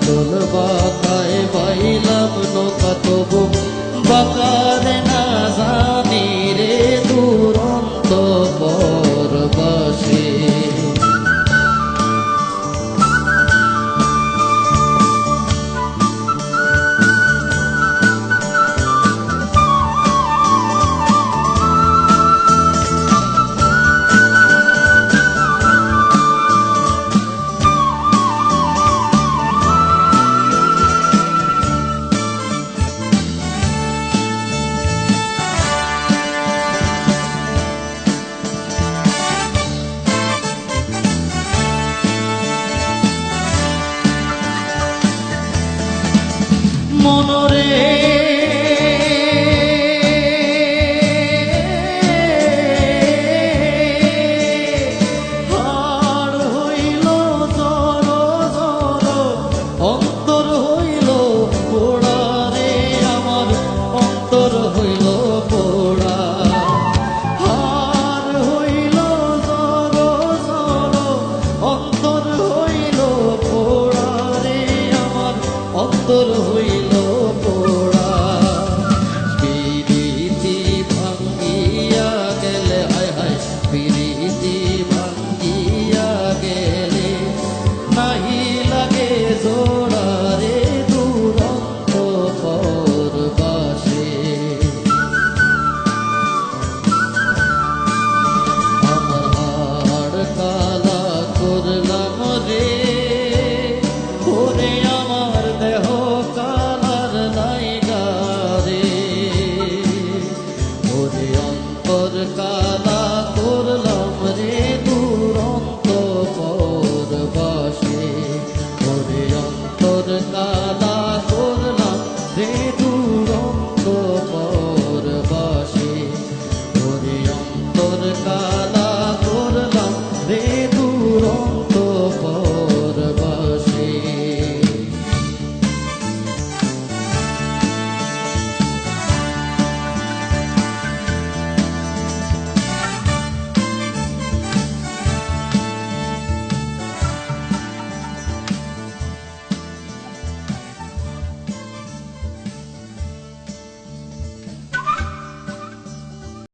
চল বাঁকায় বাইলাম নৌকা তবু বাঁকারে না জানি রে দুরন্ত পরবাসী। মনরে হাড় হইল জড় জড়, অন্তর হইল পোড়া রে আমার অন্তর হইল পোড়া। হাড় হইল জড় জড়, অন্তর হইল পোড়া রে আমার অন্তর হইল পোড়া। পিরিতি ভাঙ্গিয়া গেলে হায় হায়, পিরিতি ভাঙ্গিয়া গেলে নাহি লাগে জোড়া রে দুরন্ত পরবাসী। আমার হাড় কালা করলাম রে, ওরে আমার দেহ কালার নাইগা রে, ওরে অন্তর কালা করলাম রে দুরন্ত পরবাসী, ওরে অন্তর কালা